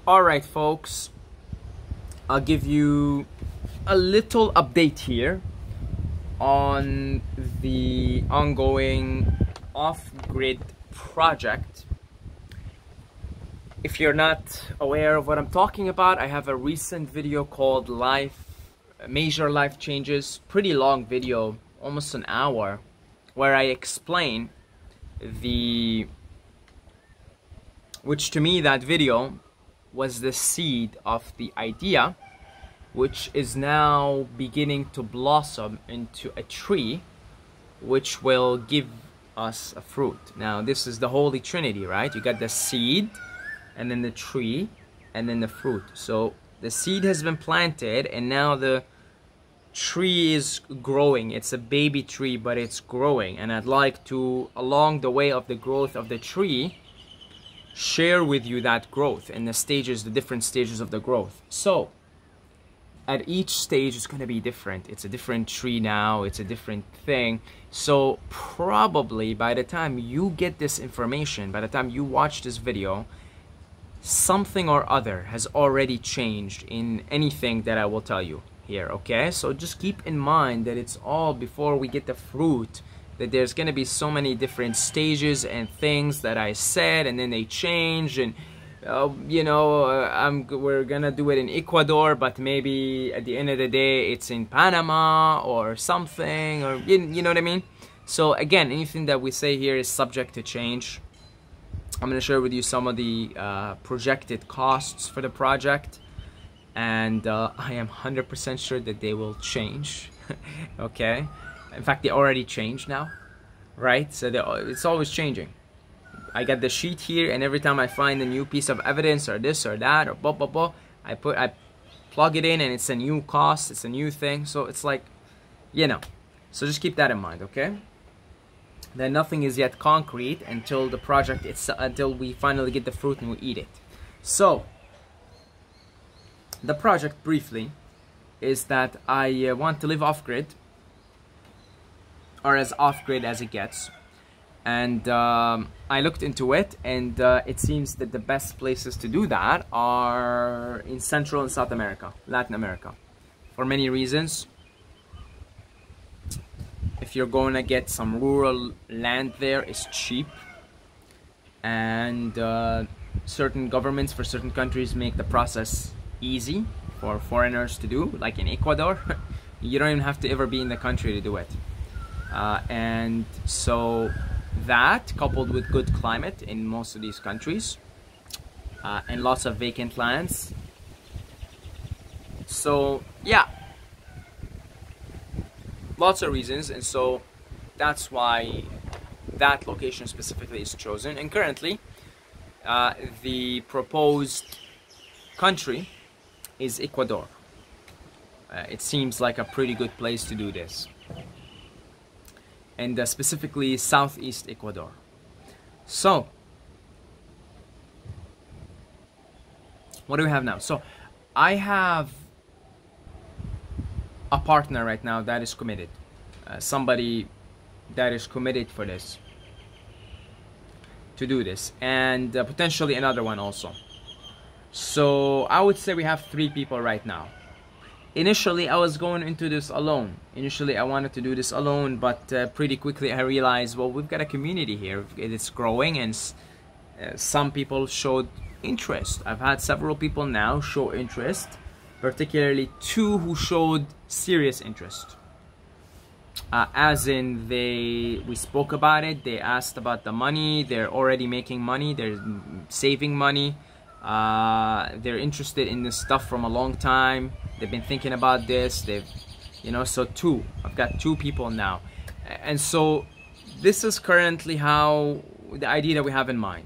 Alright folks, I'll give you a little update here on the ongoing off-grid project. If you're not aware of what I'm talking about, I have a recent video called Major Life Changes, pretty long video, almost an hour, where I explain which to me that video was the seed of the idea, which is now beginning to blossom into a tree, which will give us a fruit. Now this is the Holy Trinity, right? You got the seed, and then the tree, and then the fruit. So the seed has been planted, and now the tree is growing. It's a baby tree, but it's growing. And I'd like to, along the way of the growth of the tree, share with you that growth and the different stages of the growth. So at each stage it's going to be different. It's a different tree now, it's a different thing. So probably by the time you get this information, by the time you watch this video, something or other has already changed in anything that I will tell you here, okay? So just keep in mind that it's all before we get the fruit, that there's gonna be so many different stages and things that I said, and then they change, and we're gonna do it in Ecuador, but maybe at the end of the day it's in Panama or something, or you know what I mean? So again, anything that we say here is subject to change. I'm gonna share with you some of the projected costs for the project, and I am 100% sure that they will change. Okay, in fact they already changed now, right? So it's always changing. I got the sheet here, and every time I find a new piece of evidence or this or that or blah blah blah, I plug it in, and it's a new cost, it's a new thing. So it's like, so just keep that in mind, okay? Then nothing is yet concrete until the project until we finally get the fruit and we eat it. So the project briefly is that I want to live off-grid, or as off-grid as it gets, and I looked into it, and it seems that the best places to do that are in Central and South America, Latin America, for many reasons. If you're going to get some rural land there, it's cheap, and certain governments for certain countries make the process easy for foreigners to do, like in Ecuador. You don't even have to ever be in the country to do it. And so that, coupled with good climate in most of these countries, and lots of vacant lands. So yeah, lots of reasons, and so that's why that location specifically is chosen. And currently the proposed country is Ecuador. It seems like a pretty good place to do this, and specifically southeast Ecuador. So what do we have now? So I have a partner right now that is committed, somebody that is committed for this, to do this, and potentially another one also. So I would say we have 3 people right now. Initially I was going into this alone. Initially I wanted to do this alone, but pretty quickly I realized, well, we've got a community here, it's growing, and some people showed interest. I've had several people now show interest, particularly 2 who showed serious interest. As in, we spoke about it, they asked about the money, they're already making money, they're saving money, they're interested in this stuff from a long time, they've been thinking about this, so 2. I've got 2 people now. And so this is currently how the idea that we have in mind.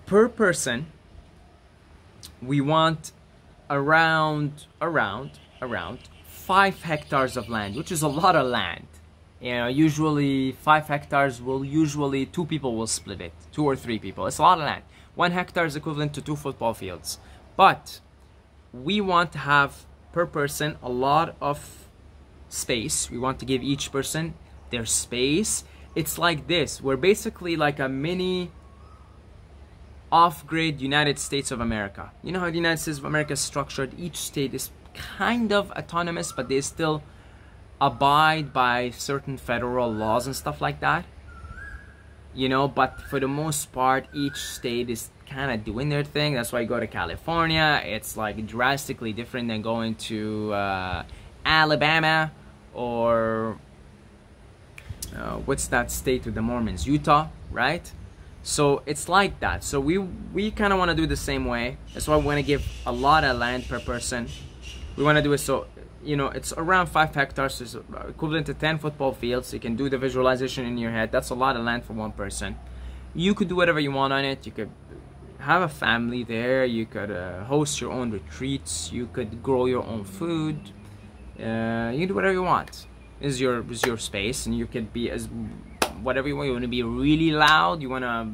Per person, we want around 5 hectares of land, which is a lot of land. Usually 5 hectares 2 people will split it, 2 or 3 people. It's a lot of land. 1 hectare is equivalent to 2 football fields. But we want to have per person a lot of space. We want to give each person their space. It's like this. We're basically like a mini off-grid United States of America. You know how the United States of America is structured? Each state is kind of autonomous, but they still abide by certain federal laws and stuff like that. You know, but for the most part, each state is kind of doing their thing. That's why you go to California, it's like drastically different than going to Alabama or what's that state with the Mormons? Utah, right? So it's like that. So we kind of want to do the same way. That's why we want to give a lot of land per person. We want to do it so, you know, it's around 5 hectares, so it's equivalent to 10 football fields. So you can do the visualization in your head. That's a lot of land for one person. You could do whatever you want on it. You could have a family there. You could host your own retreats. You could grow your own food. You can do whatever you want. Is your space, and you could be as whatever you want. You want to be really loud. You want to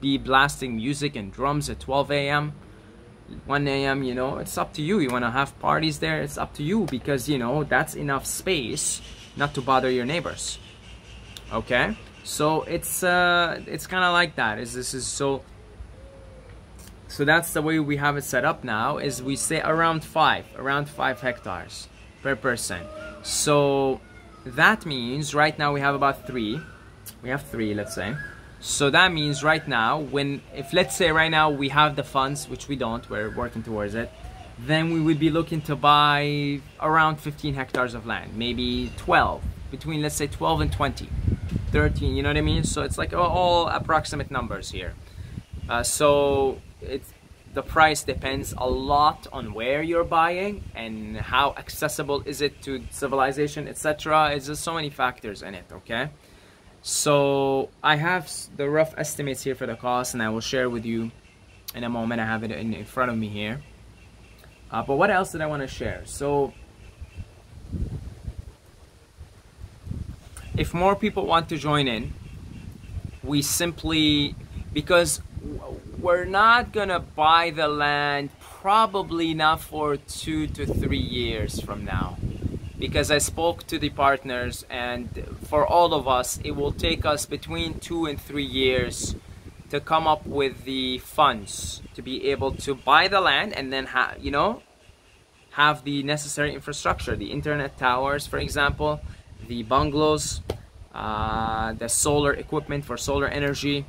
be blasting music and drums at 12 a.m. 1 a.m. You know, it's up to you. You want to have parties there, it's up to you, because you know that's enough space not to bother your neighbors. Okay, so it's kind of like that. So that's the way we have it set up now. Is we say around 5 hectares per person. So that means right now we have about 3. We have 3, let's say. So that means right now, if let's say right now we have the funds, which we don't, we're working towards it, then we would be looking to buy around 15 hectares of land, maybe 12, between let's say 12 and 20, 13, you know what I mean? So it's like all approximate numbers here. So the price depends a lot on where you're buying and how accessible is it to civilization, etc. It's just so many factors in it, okay? So I have the rough estimates here for the cost, and I will share with you in a moment. I have it in front of me here. But what else did I want to share? So if more people want to join in, we simply, because we're not gonna buy the land probably not for 2 to 3 years from now. Because I spoke to the partners, and for all of us, it will take us between 2 and 3 years to come up with the funds to be able to buy the land and then have the necessary infrastructure, the internet towers, for example, the bungalows, the solar equipment for solar energy,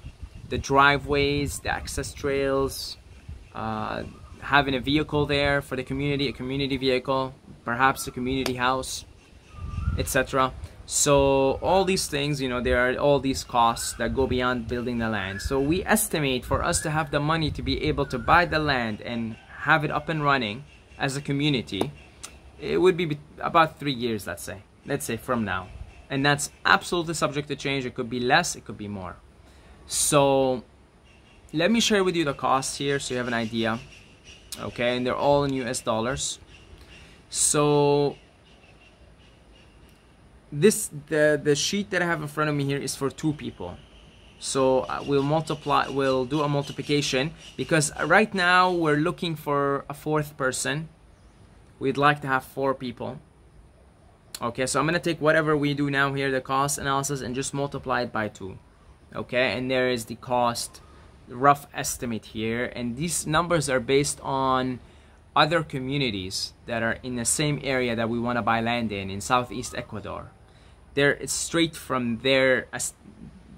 the driveways, the access trails, having a vehicle there for the community, a community vehicle, perhaps a community house, etc. So all these things, you know, there are all these costs that go beyond building the land. So we estimate for us to have the money to be able to buy the land and have it up and running as a community, it would be about 3 years, let's say from now. And that's absolutely subject to change. It could be less, it could be more. So let me share with you the costs here so you have an idea. Okay, and they're all in US dollars. So the sheet that I have in front of me here is for 2 people. So we'll do a multiplication, because right now we're looking for a 4th person. We'd like to have 4 people. Okay, so I'm gonna take whatever we do now here, the cost analysis, and just multiply it by 2. Okay, and there is the cost rough estimate here, and these numbers are based on other communities that are in the same area that we want to buy land in southeast Ecuador. It's straight from there,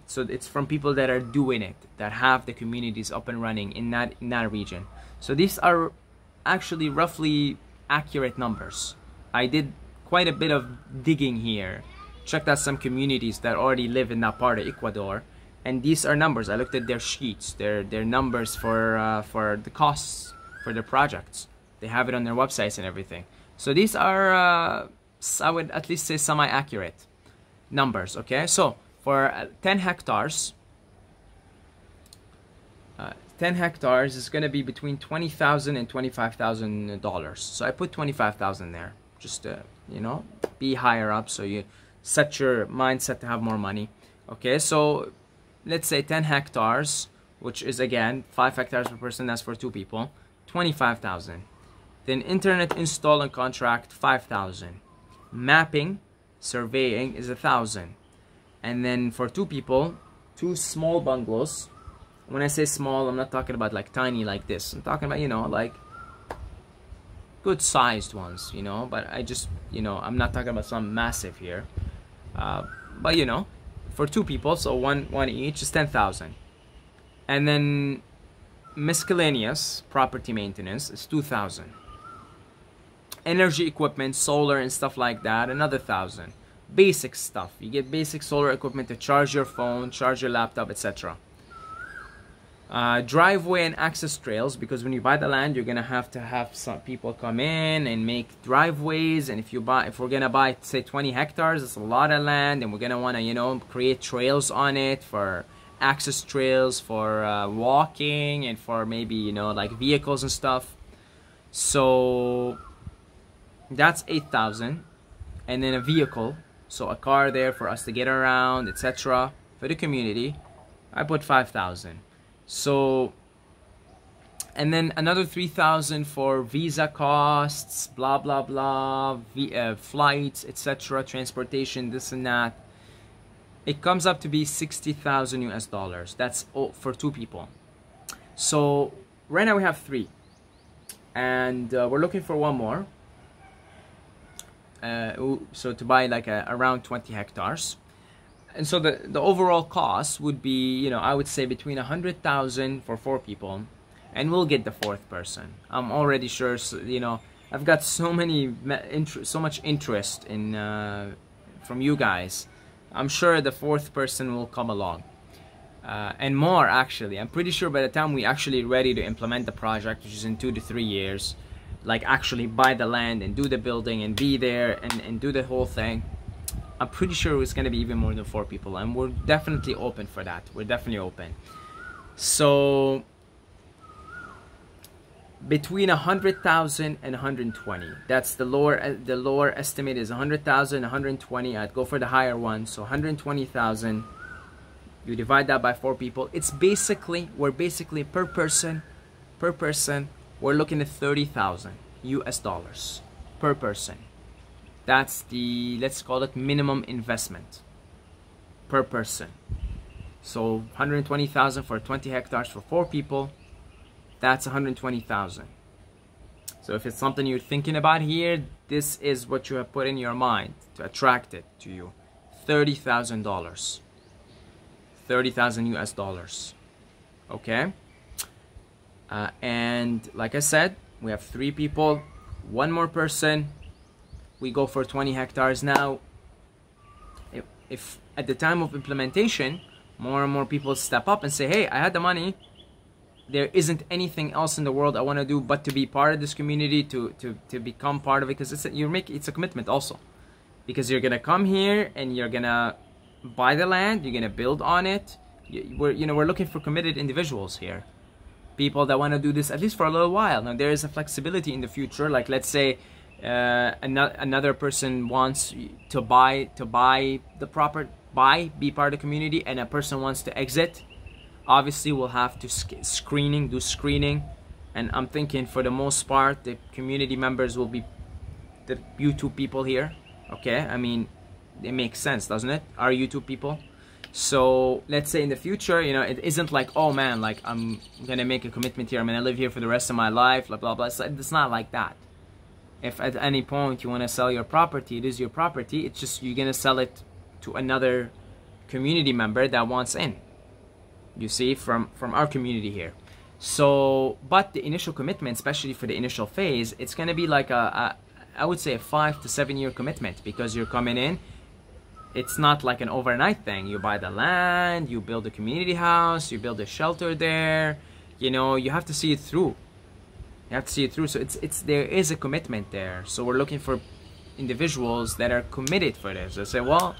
so it's from people that are doing it, that have the communities up and running in that region. So these are actually roughly accurate numbers. I did quite a bit of digging here, checked out some communities that already live in that part of Ecuador, and these are numbers. I looked at their sheets, their numbers for the costs for their projects. They have it on their websites and everything. So these are, I would at least say, semi-accurate numbers. Okay, so for 10 hectares, 10 hectares is going to be between $20,000 and $25,000. So I put 25,000 there, just to, you know, be higher up, so you set your mindset to have more money. Okay, so let's say 10 hectares, which is again 5 hectares per person. That's for 2 people. 25,000. Then internet install and contract, 5,000. Mapping, surveying is 1,000. And then for 2 people, 2 small bungalows, When I say small, I'm not talking about like tiny like this. I'm talking about, you know, like good sized ones, you know. But I just, you know, I'm not talking about some massive here. But you know, for 2 people, so one each is 10,000. And then miscellaneous property maintenance is 2,000. Energy equipment, solar and stuff like that, another 1,000. Basic stuff. You get basic solar equipment to charge your phone, charge your laptop, etc. Driveway and access trails, because when you buy the land, you're gonna have to have some people come in and make driveways. And if we're gonna buy, say, 20 hectares, it's a lot of land, and we're gonna wanna, you know, create trails on it for access trails for walking and for maybe, you know, like vehicles and stuff. So that's 8,000. And then a vehicle, so a car there for us to get around, etc. For the community, I put 5,000. So, and then another 3,000 for visa costs, blah blah blah, flights, etc., transportation, this and that. It comes up to be 60,000 US dollars. That's all for 2 people. So right now we have 3, and we're looking for one more. So to buy like around 20 hectares. And so the overall cost would be, you know, I would say between 100,000 for 4 people, and we'll get the 4th person. I'm already sure, you know, I've got so much interest in from you guys. I'm sure the 4th person will come along, and more actually. I'm pretty sure by the time we actually ready to implement the project, which is in 2 to 3 years, like actually buy the land and do the building and be there and do the whole thing, I'm pretty sure it's going to be even more than 4 people, and we're definitely open for that. We're definitely open. So between 100,000 and 120. That's the lower estimate is 100,000, 120. I'd go for the higher one. So 120,000. You divide that by 4 people. It's basically, we're basically per person, we're looking at 30,000 US dollars per person. That's the, let's call it minimum investment per person. So 120,000 for 20 hectares for 4 people. That's 120,000. So if it's something you're thinking about here, this is what you have put in your mind to attract it to you. $30,000. 30,000 US dollars. Okay? And like I said, we have 3 people, 1 more person. We go for 20 hectares now. If at the time of implementation, more and more people step up and say, hey, I had the money. There isn't anything else in the world I want to do but to be part of this community, to become part of it, because it's a commitment also. Because you're gonna come here and you're gonna buy the land, you're gonna build on it. We're looking for committed individuals here, people that want to do this at least for a little while. Now there is a flexibility in the future. Like let's say another person wants to buy the property, be part of the community, and a person wants to exit. Obviously we'll have to do screening, and I'm thinking for the most part the community members will be the YouTube people here. Okay, I mean, it makes sense, doesn't it? Are YouTube people? So let's say in the future, you know, it isn't like, oh man, like I'm gonna make a commitment here, I'm gonna live here for the rest of my life, blah blah blah. It's not like that. If at any point you want to sell your property, it is your property. It's just you're gonna sell it to another community member that wants in. You see, from our community here. So, but the initial commitment, especially for the initial phase, it's gonna be like I would say a 5 to 7 year commitment, because you're coming in. It's not like an overnight thing. You buy the land, you build a community house, you build a shelter there. You know, you have to see it through. You have to see it through. So there is a commitment there. So we're looking for individuals that are committed for this. They say, well,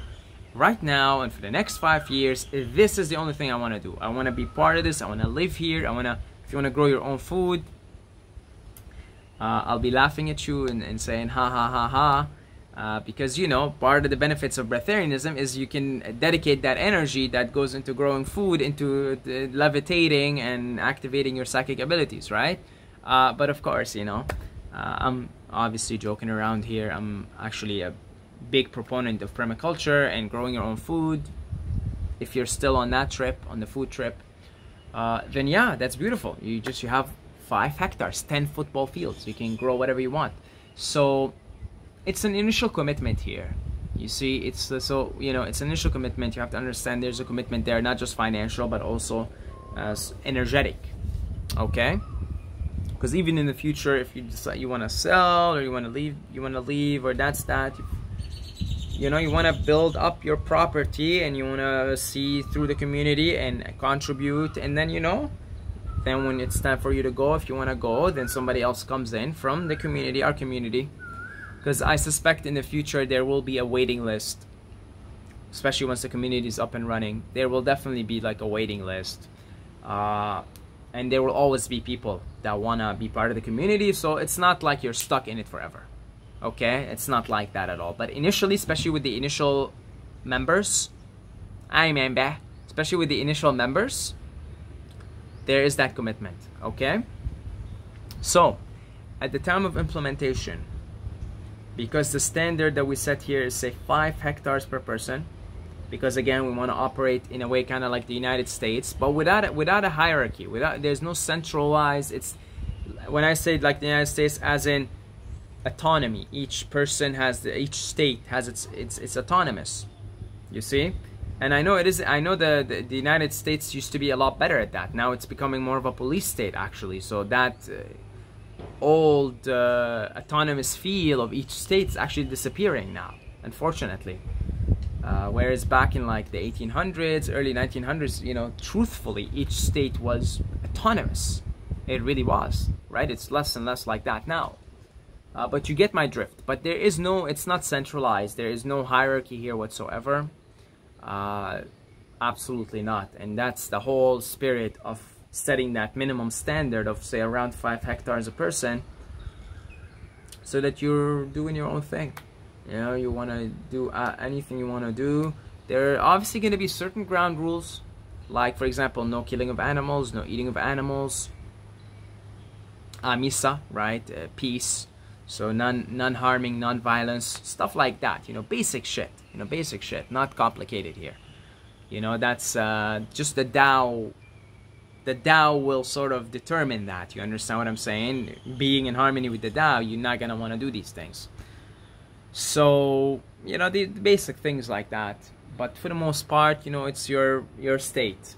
right now and for the next 5 years, this is the only thing I want to do. I want to be part of this. I want to live here. If you want to grow your own food, I'll be laughing at you and saying ha ha ha ha, because you know, part of the benefits of breatharianism is you can dedicate that energy that goes into growing food into levitating and activating your psychic abilities, right? But of course, you know, I'm obviously joking around here. I'm actually a big proponent of permaculture and growing your own food. If you're still on that trip, on the food trip, then yeah, that's beautiful. You have 5 hectares, 10 football fields. You can grow whatever you want. So it's an initial commitment here. You see, it's so, you know, it's an initial commitment. You have to understand there's a commitment there, not just financial, but also energetic. Okay? Because even in the future, if you decide you want to sell or you want to leave, or that's that, you know, you want to build up your property and you want to see through the community and contribute, and then, you know, then when it's time for you to go, if you want to go, then somebody else comes in from the community, our community, because I suspect in the future there will be a waiting list, especially once the community is up and running. There will definitely be like a waiting list, and there will always be people that want to be part of the community, so it's not like you're stuck in it forever. Okay, it's not like that at all. But initially, especially with the initial members, especially with the initial members, there is that commitment. Okay, so at the time of implementation, because the standard that we set here is say 5 hectares per person, because again we want to operate in a way kind of like the United States, but without a hierarchy, there's no centralized. It's, when I say like the United States, as in autonomy. Each person has each state has it's autonomous. You see, and I know it is. I know the United States used to be a lot better at that. Now it's becoming more of a police state actually. So that old autonomous feel of each state is actually disappearing now, unfortunately. Whereas back in like the 1800s, early 1900s, you know, truthfully, each state was autonomous. It really was, right? It's less and less like that now. But you get my drift. But there is no, it's not centralized. There is no hierarchy here whatsoever. Absolutely not. And that's the whole spirit of setting that minimum standard of, say, around 5 hectares a person, so that you're doing your own thing. You know, you want to do anything you want to do. There are obviously going to be certain ground rules, like, for example, no killing of animals, no eating of animals. Misa, right? Peace. So none harming, non-violence, stuff like that. You know, basic shit. You know, basic shit. Not complicated here. You know, that's just the Tao. The Tao will sort of determine that. You understand what I'm saying? Being in harmony with the Tao, you're not gonna want to do these things. So, you know, the basic things like that. But for the most part, you know, it's your state.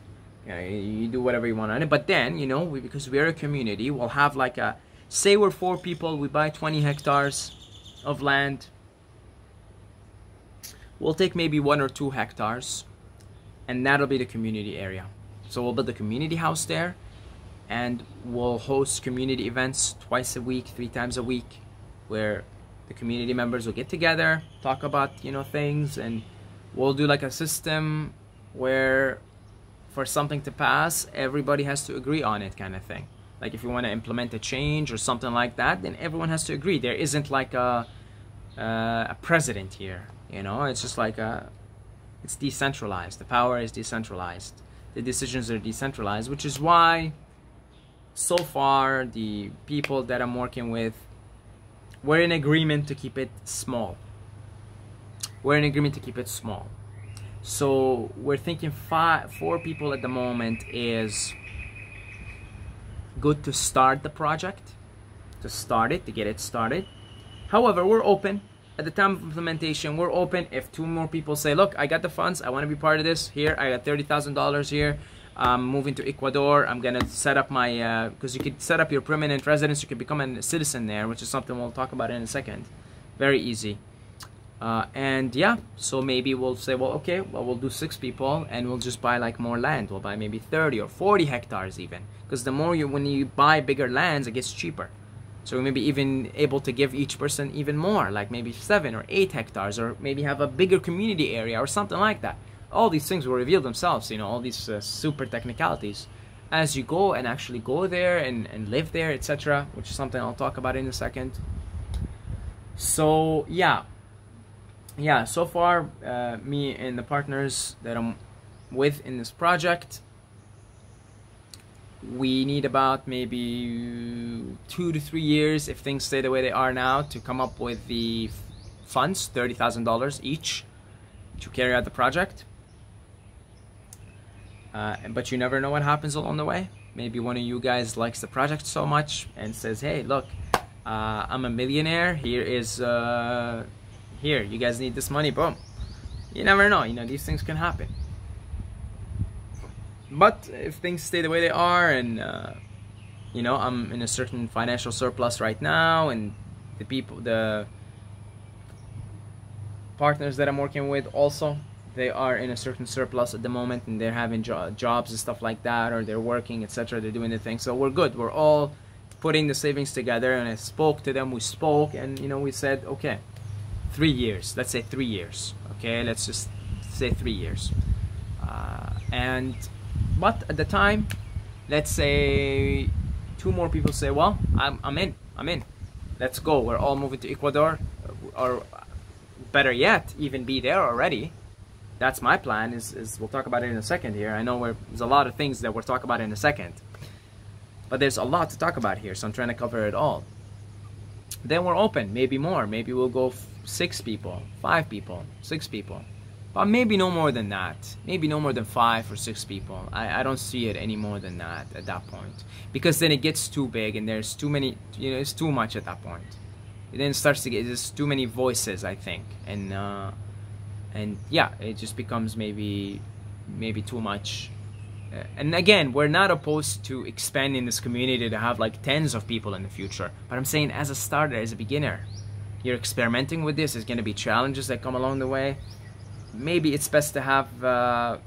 You do whatever you want on it. But then, you know, because we're a community, we'll have like a, say we're 4 people, we buy 20 hectares of land. We'll take maybe 1 or 2 hectares, and that'll be the community area. So we'll build a community house there, and we'll host community events twice a week, 3 times a week, where the community members will get together, talk about, you know, things, and we'll do like a system where for something to pass, everybody has to agree on it, kind of thing. Like if you want to implement a change or something like that, then everyone has to agree. There isn't like a president here, you know. It's just like it's decentralized. The power is decentralized. The decisions are decentralized, which is why so far the people that I'm working with, we're in agreement to keep it small. We're in agreement to keep it small. So we're thinking 4 people at the moment is good to start the project, to get it started. However, we're open. At the time of implementation, we're open. If 2 more people say, look, I got the funds, I want to be part of this, here, I got $30,000 here, I'm moving to Ecuador, I'm going to set up my, because you could set up your permanent residence, you could become a citizen there, which is something we'll talk about in a second. Very easy. And yeah, so maybe we'll say, well, okay, well, we'll do 6 people, and we'll just buy like more land. We'll buy maybe 30 or 40 hectares even, because the more when you buy bigger lands, it gets cheaper. So we may be even able to give each person even more, like maybe 7 or 8 hectares, or maybe have a bigger community area or something like that. All these things will reveal themselves, you know, all these super technicalities as you go and actually go there and live there, etc., which is something I'll talk about in a second. So yeah, so far me and the partners that I'm with in this project, we need about maybe 2 to 3 years, if things stay the way they are now, to come up with the funds, $30,000 each, to carry out the project. But you never know what happens along the way. Maybe one of you guys likes the project so much and says, hey, look, I'm a millionaire. Here is, here, you guys need this money, boom. You never know, you know, these things can happen. But if things stay the way they are, and you know, I'm in a certain financial surplus right now, and the partners that I'm working with also, they are in a certain surplus at the moment, and they're having jobs and stuff like that, or they're working, etc. They're doing the thing, so we're good. We're all putting the savings together, and I spoke to them. We spoke, and you know, we said, okay, 3 years. Let's say 3 years. Okay, let's just say 3 years. But at the time, let's say 2 more people say, well, I'm in. Let's go. We're all moving to Ecuador, or better yet, even be there already. That's my plan. Is we'll talk about it in a second here. I know there's a lot of things that we'll talk about in a second, but there's a lot to talk about here, so I'm trying to cover it all. Then we're open, maybe more. Maybe we'll go 6 people, 5 people, 6 people. But maybe no more than that. Maybe no more than 5 or 6 people. I don't see it any more than that at that point. Because then it gets too big, and there's too many, you know, it's too much at that point. It then starts to get, there's too many voices, I think. And yeah, it just becomes maybe too much. And again, we're not opposed to expanding this community to have like tens of people in the future. But I'm saying, as a starter, as a beginner, you're experimenting with this. There's going to be challenges that come along the way. Maybe it's best to have a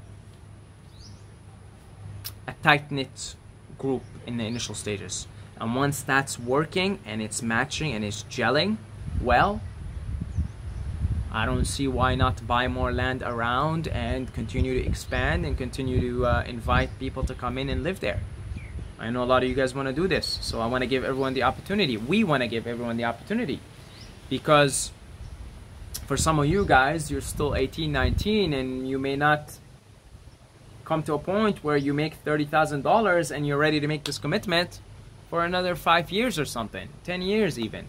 tight-knit group in the initial stages. And once that's working and it's matching and it's gelling well, I don't see why not buy more land around and continue to expand and continue to invite people to come in and live there. I know a lot of you guys want to do this, so I want to give everyone the opportunity. We want to give everyone the opportunity, because for some of you guys, you're still 18, 19, and you may not come to a point where you make $30,000 and you're ready to make this commitment for another 5 years or something, 10 years even.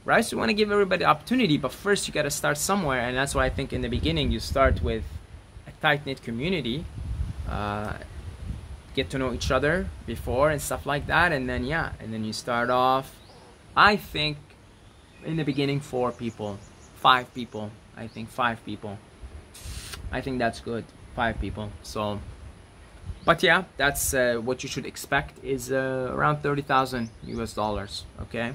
Right? So you want to give everybody the opportunity, but first you got to start somewhere, and that's why I think in the beginning you start with a tight-knit community, get to know each other before and stuff like that, and then yeah, and then you start off, I think, in the beginning 4 people, 5 people, I think 5 people. I think that's good, 5 people. So, but yeah, that's what you should expect is around 30,000 US dollars, okay?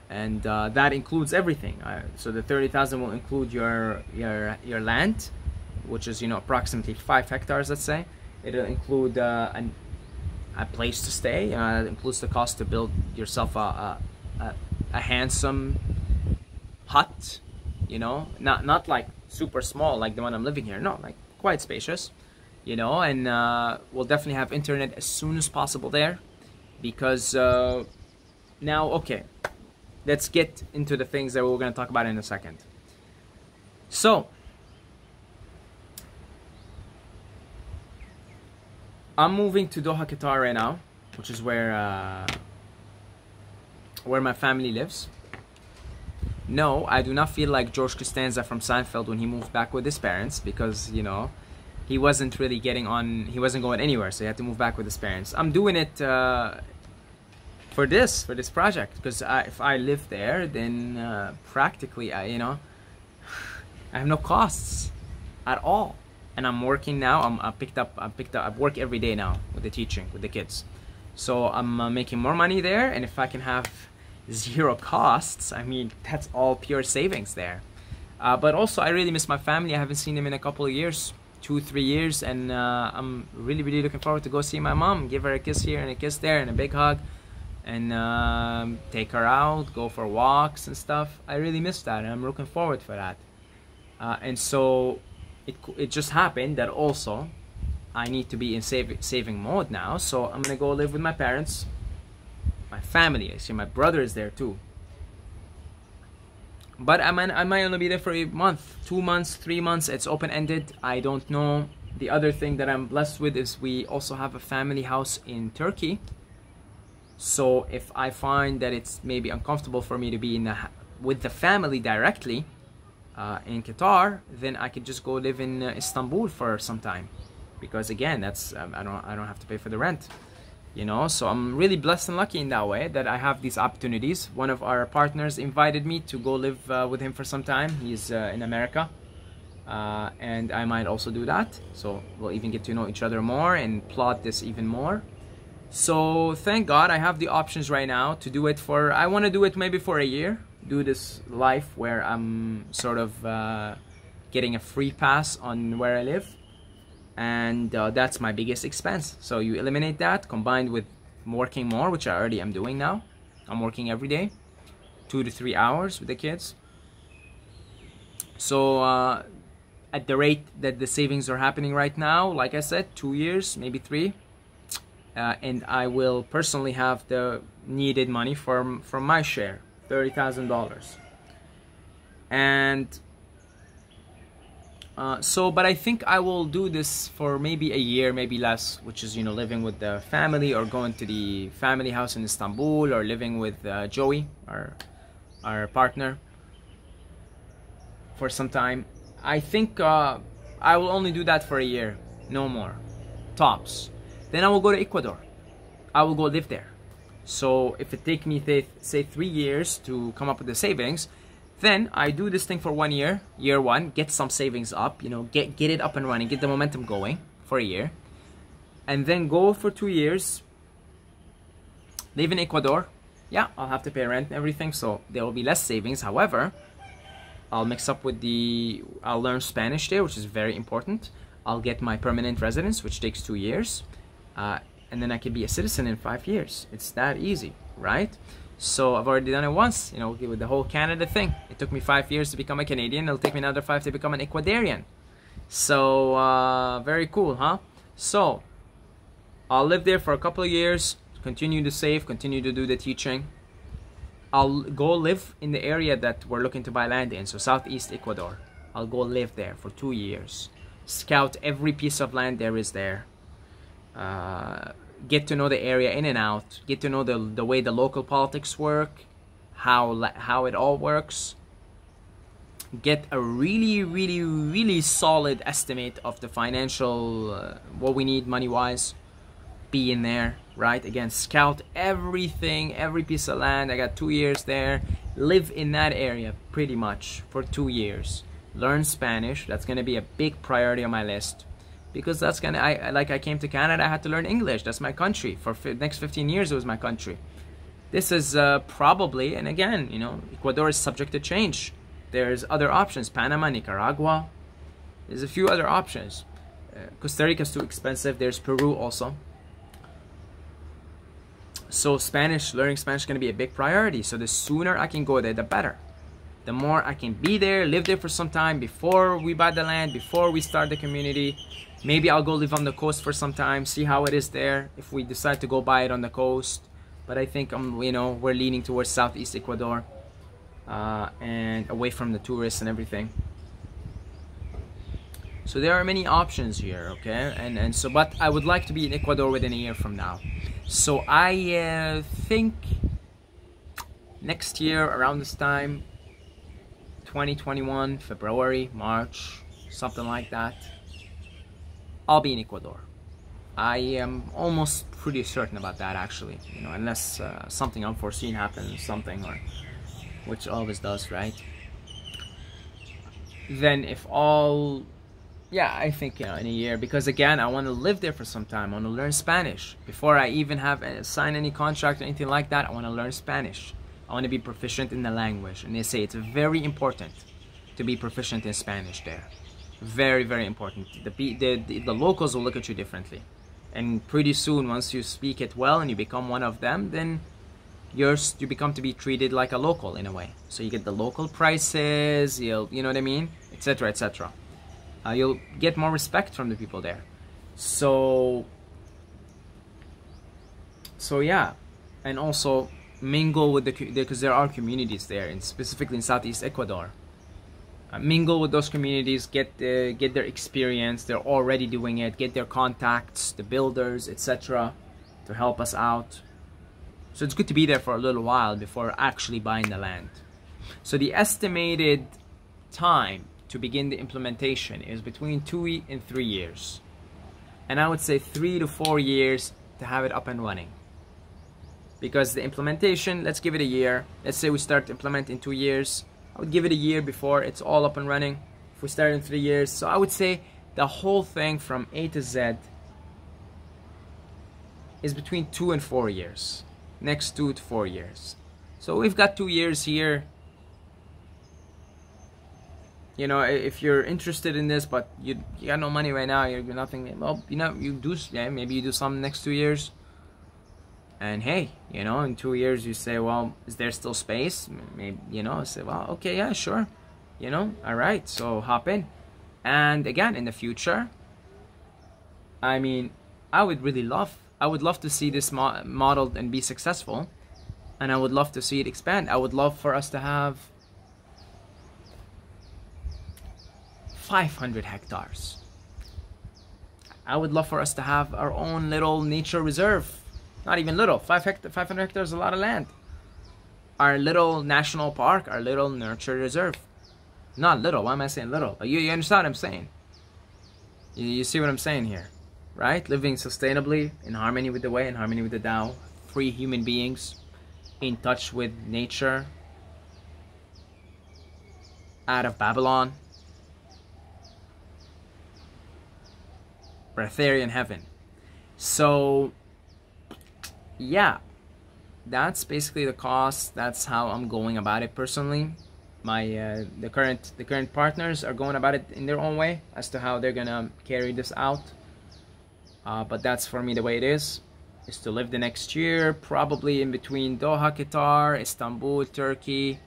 And that includes everything. So the 30,000 will include your land, which is, you know, approximately 5 hectares, let's say. It'll include a place to stay. It includes the cost to build yourself a handsome hut, you know, not like super small like the one I'm living here. No, like quite spacious, you know. And we'll definitely have internet as soon as possible there, because now, okay, let's get into the things that we're going to talk about in a second. So, I'm moving to Doha, Qatar right now, which is where my family lives. No, I do not feel like George Costanza from Seinfeld when he moved back with his parents, because, you know, he wasn't really getting on, he wasn't going anywhere, so he had to move back with his parents. I'm doing it for this project, because if I live there, then practically, you know, I have no costs at all. And I'm working now. I work every day now with the teaching with the kids, so I'm making more money there. And if I can have 0 costs, I mean, that's all pure savings there. But also, I really miss my family. I haven't seen them in a couple of years, 2-3 years, and I'm really looking forward to go see my mom, give her a kiss here and a kiss there and a big hug, and take her out, go for walks and stuff. I really miss that, and I'm looking forward for that. And so it just happened that also I need to be in saving mode now, so I'm gonna go live with my parents, my family. I see my brother is there too, but I might only be there for a month, 2 months, 3 months. It's open-ended. I don't know. The other thing that I'm blessed with is we also have a family house in Turkey, so if I find that it's maybe uncomfortable for me to be with the family directly, in Qatar, then I could just go live in Istanbul for some time, because again, that's I don't have to pay for the rent, you know. So I'm really blessed and lucky in that way that I have these opportunities. One of our partners invited me to go live with him for some time. He's in America, and I might also do that. So we'll even get to know each other more and plot this even more. So thank God I have the options right now to do it for, I want to do it maybe for a year, do this life where I'm sort of getting a free pass on where I live, and that's my biggest expense. So you eliminate that, combined with working more, which I already am doing now. I'm working every day 2 to 3 hours with the kids. So at the rate that the savings are happening right now, like I said, 2 years, maybe 3, and I will personally have the needed money from my share, $30,000. And but I think I will do this for maybe a year, maybe less, which is, you know, living with the family, or going to the family house in Istanbul, or living with Joey, our partner, for some time. I think I will only do that for a year, no more, tops. Then I will go to Ecuador. I will go live there. So if it takes me, say 3 years to come up with the savings, then I do this thing for 1 year, year one, get some savings up, you know, get it up and running, get the momentum going for a year, and then go for 2 years, live in Ecuador. Yeah, I'll have to pay rent and everything, so there will be less savings. However, I'll mix up with I'll learn Spanish there, which is very important. I'll get my permanent residence, which takes 2 years. And then I can be a citizen in 5 years. It's that easy, right? So I've already done it once, you know, with the whole Canada thing. It took me 5 years to become a Canadian. It'll take me another 5 to become an Ecuadorian. So very cool, huh? So I'll live there for a couple of years, continue to save, continue to do the teaching. I'll go live in the area that we're looking to buy land in, so Southeast Ecuador. I'll go live there for 2 years. Scout every piece of land there is there. Get to know the area in and out, get to know the way the local politics work, how it all works, get a really solid estimate of the financial, what we need money-wise, be in there, right? Again, scout everything, every piece of land. I got 2 years there, live in that area pretty much for 2 years, learn Spanish. That's going to be a big priority on my list. Because that's gonna, I came to Canada, I had to learn English. That's my country. For the next 15 years, it was my country. This is probably, and again, you know, Ecuador is subject to change. There's other options, Panama, Nicaragua. There's a few other options. Costa Rica is too expensive. There's Peru also. So Spanish, learning Spanish is gonna be a big priority. So the sooner I can go there, the better. The more I can be there, live there for some time before we buy the land, before we start the community. Maybe I'll go live on the coast for some time, see how it is there, if we decide to go buy it on the coast. But I think you know, we're leaning towards Southeast Ecuador, and away from the tourists and everything. So there are many options here, okay? And so, but I would like to be in Ecuador within a year from now. So I think next year around this time, 2021, February, March, something like that, I'll be in Ecuador. I am almost pretty certain about that, actually, you know, unless something unforeseen happens, something, or which always does, right? Then if all, yeah, I think, you know, in a year, because again, I want to live there for some time. I want to learn Spanish before I even have sign any contract or anything like that. I want to learn Spanish. I want to be proficient in the language, and they say it's very important to be proficient in Spanish there. Very important. The locals will look at you differently, and pretty soon, once you speak it well and you become one of them, then you become to be treated like a local in a way. So you get the local prices, you know what I mean, etc., etc. You'll get more respect from the people there. So yeah, and also mingle with because there are communities there, and specifically in Southeast Ecuador. Mingle with those communities, get their experience. They're already doing it. Get their contacts, the builders, etc., to help us out. So it's good to be there for a little while before actually buying the land. So the estimated time to begin the implementation is between 2 and 3 years. And I would say 3 to 4 years to have it up and running. Because the implementation, let's give it a year. Let's say we start to implement in 2 years. I would give it a year before it's all up and running. If we start in 3 years, so I would say the whole thing from A to Z is between 2 and 4 years. Next 2 to 4 years. So we've got 2 years here. You know, if you're interested in this, but you got no money right now, you're nothing. Well, you know, you do. Yeah, maybe you do some next 2 years. And hey, you know, in 2 years you say, well, is there still space? Maybe, you know, say, well, okay, yeah, sure. You know, all right, so hop in. And again, in the future, I mean, I would love to see this modeled and be successful. And I would love to see it expand. I would love for us to have 500 hectares. I would love for us to have our own little nature reserve. Not even little, 500 hectares is a lot of land. Our little national park, our little nature reserve. Not little, why am I saying little? You understand what I'm saying? You see what I'm saying here, right? Living sustainably, in harmony with the way, in harmony with the Tao. Free human beings, in touch with nature. Out of Babylon. Breatharian heaven. So yeah, that's basically the cost. That's how I'm going about it personally. My the current partners are going about it in their own way as to how they're gonna carry this out. But that's for me the way it is to live the next year, probably in between Doha, Qatar, Istanbul, Turkey,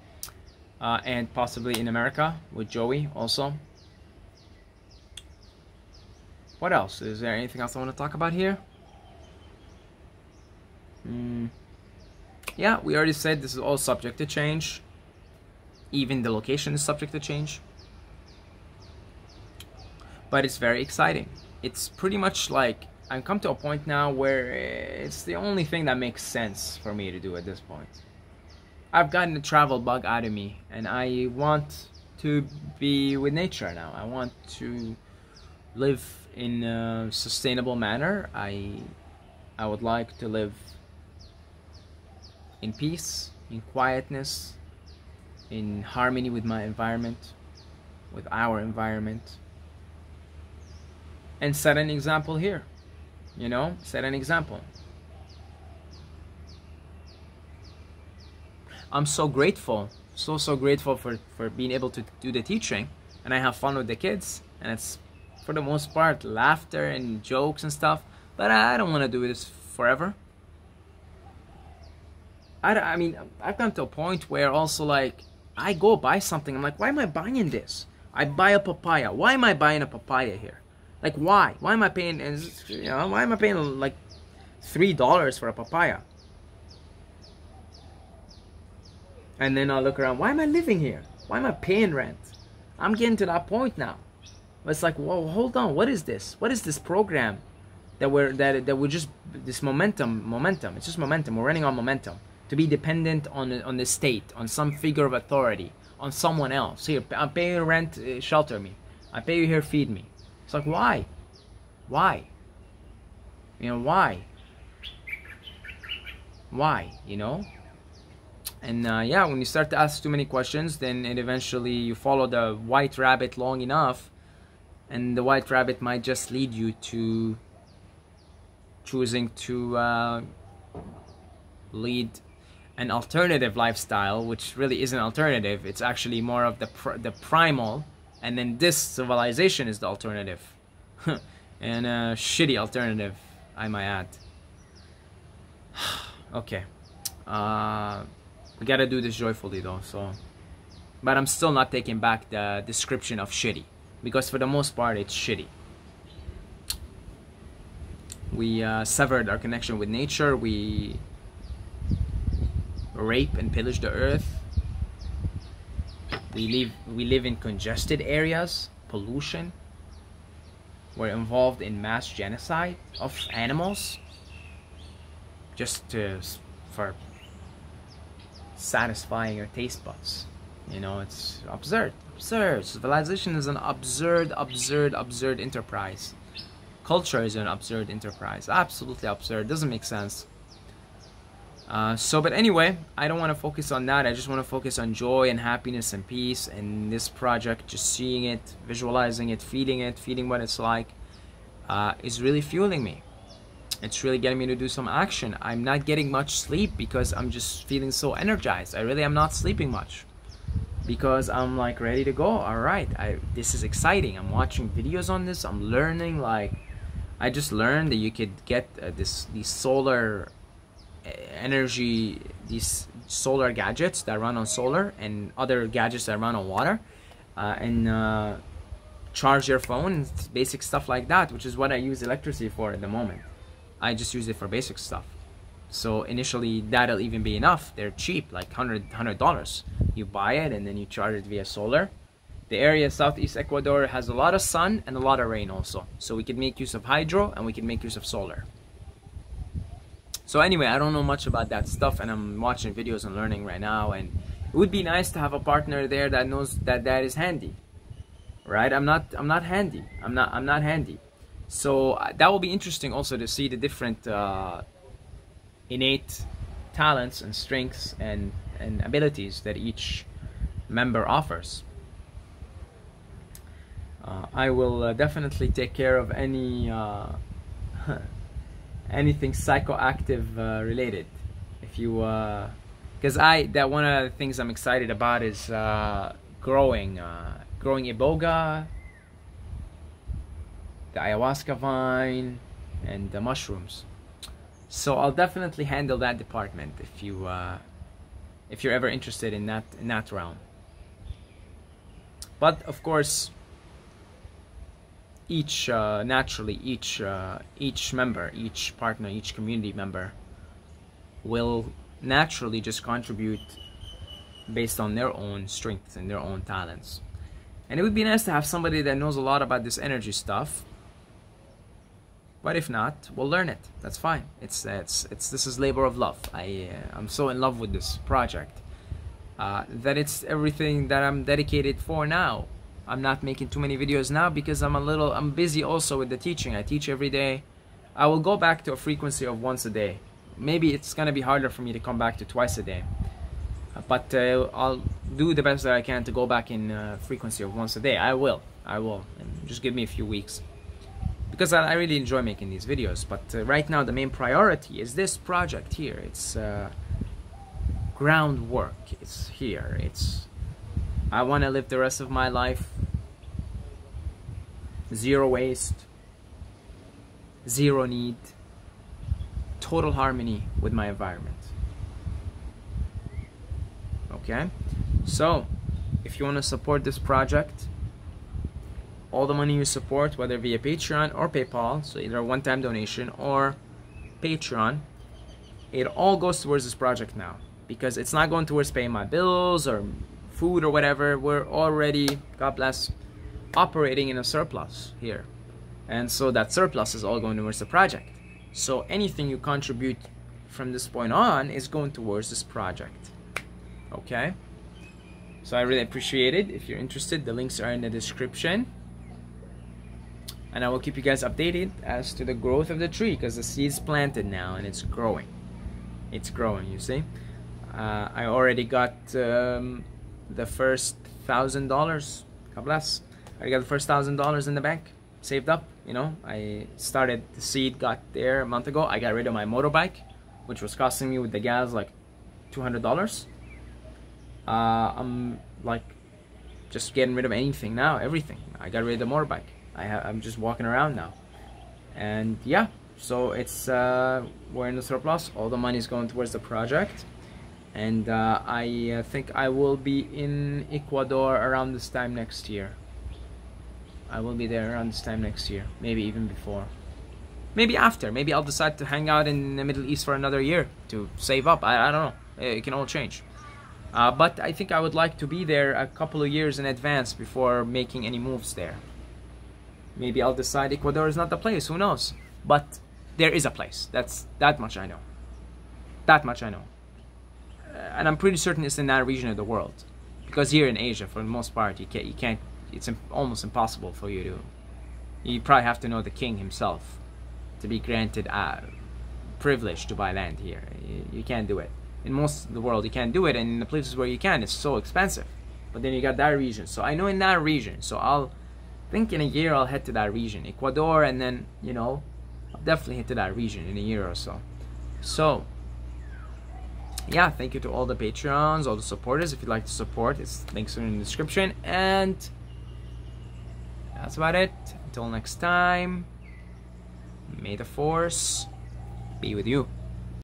and possibly in America with Joey also. What else? Is there anything else I want to talk about here? Yeah, we already said this is all subject to change. Even the location is subject to change. But it's very exciting. It's pretty much like I've come to a point now where it's the only thing that makes sense for me to do at this point. I've gotten the travel bug out of me, and I want to be with nature now. I want to live in a sustainable manner. I would like to live in peace, in quietness, in harmony with my environment, with our environment, and set an example here. You know, set an example. I'm so grateful, so grateful for being able to do the teaching, and I have fun with the kids, and it's for the most part laughter and jokes and stuff, but I don't want to do this forever. I mean, I've come to a point where also, like, I go buy something, I'm like, why am I buying this? I buy a papaya. Why am I buying a papaya here? Like, why? Why am I paying, you know, why am I paying like $3 for a papaya? And then I look around, why am I living here? Why am I paying rent? I'm getting to that point now. It's like, whoa, hold on, what is this? What is this program that we're just this momentum? It's just momentum. We're running on momentum. To be dependent on the state, on some figure of authority, on someone else. Here, I'm paying rent, shelter me. I pay you here, feed me. It's like, why? Why? You know, why? Why? You know? And yeah, when you start to ask too many questions, then it eventually you follow the white rabbit long enough, and the white rabbit might just lead you to choosing to lead an alternative lifestyle, which really isn't alternative. It's actually more of the primal, and then this civilization is the alternative. And a shitty alternative, I might add. Okay. We gotta do this joyfully though, so. But I'm still not taking back the description of shitty, because for the most part it's shitty. We severed our connection with nature. We rape and pillage the earth. We live in congested areas, pollution. We're involved in mass genocide of animals, just for satisfying our taste buds. You know, it's absurd. Civilization is an absurd enterprise. Culture is an absurd enterprise. Absolutely absurd. Doesn't make sense. But anyway, I don't want to focus on that. I just want to focus on joy and happiness and peace. And this project, just seeing it, visualizing it, feeling what it's like, is really fueling me. It's really getting me to do some action. I'm not getting much sleep because I'm just feeling so energized. I really am not sleeping much because I'm like ready to go. All right, this is exciting. I'm watching videos on this. I'm learning. Like, I just learned that you could get these solar energy, these solar gadgets that run on solar and other gadgets that run on water, and charge your phone and basic stuff like that, which is what I use electricity for at the moment. I just use it for basic stuff. So initially that'll even be enough. They're cheap, like $100. You buy it and then you charge it via solar. The area southeast Ecuador has a lot of sun and a lot of rain also, so we can make use of hydro and we can make use of solar. So anyway, I don't know much about that stuff, and I'm watching videos and learning right now, and it would be nice to have a partner there that knows that is handy, right? I'm not handy. I'm not handy. So that will be interesting also to see the different innate talents and strengths and abilities that each member offers. I will definitely take care of any anything psychoactive related. If you because that one of the things I'm excited about is growing iboga, the ayahuasca vine, and the mushrooms. So I'll definitely handle that department if you're ever interested in that realm. But of course, each naturally each member, each partner, each community member will naturally just contribute based on their own strengths and their own talents. And it would be nice to have somebody that knows a lot about this energy stuff. But if not, we'll learn it. That's fine. This is labor of love. I'm so in love with this project that it's everything that I'm dedicated for now. I'm not making too many videos now because I'm busy also with the teaching. I teach every day. I will go back to a frequency of once a day. Maybe it's gonna be harder for me to come back to twice a day, but I'll do the best that I can to go back in frequency of once a day. I will, and just give me a few weeks, because I really enjoy making these videos. But right now the main priority is this project here. It's groundwork. It's here. I want to live the rest of my life zero waste, zero need, total harmony with my environment. Okay, so if you want to support this project, all the money you support, whether via Patreon or PayPal, so either a one-time donation or Patreon, it all goes towards this project now, because it's not going towards paying my bills or food or whatever. We're already, God bless, operating in a surplus here, and so that surplus is all going towards the project. So anything you contribute from this point on is going towards this project. Okay, so I really appreciate it. If you're interested, the links are in the description, and I will keep you guys updated as to the growth of the tree, because the seed's planted now and it's growing. It's growing, you see. I already got the first $1,000. God bless. I got the first $1,000 in the bank, saved up. You know, I started, the seed got there a month ago. I got rid of my motorbike, which was costing me with the gas like $200. I'm like just getting rid of anything now, everything. I got rid of the motorbike. I'm just walking around now, and yeah. So it's we're in the surplus. All the money is going towards the project. And I think I will be in Ecuador around this time next year. I will be there around this time next year. Maybe even before. Maybe after. Maybe I'll decide to hang out in the Middle East for another year to save up. I don't know. It can all change. But I think I would like to be there a couple of years in advance before making any moves there. Maybe I'll decide Ecuador is not the place. Who knows? But there is a place. That much I know. That much I know. And I'm pretty certain it's in that region of the world, because here in Asia, for the most part, you can't. It's almost impossible for you to. You probably have to know the king himself to be granted a privilege to buy land here. You can't do it. In most of the world, you can't do it, and in the places where you can, it's so expensive. But then you got that region. So I know in that region. So I'll think in a year I'll head to that region, Ecuador, and then I'll definitely head to that region in a year or so. So yeah, thank you to all the Patreons, all the supporters. If you'd like to support, it's links are in the description. And that's about it. Until next time, may the force be with you.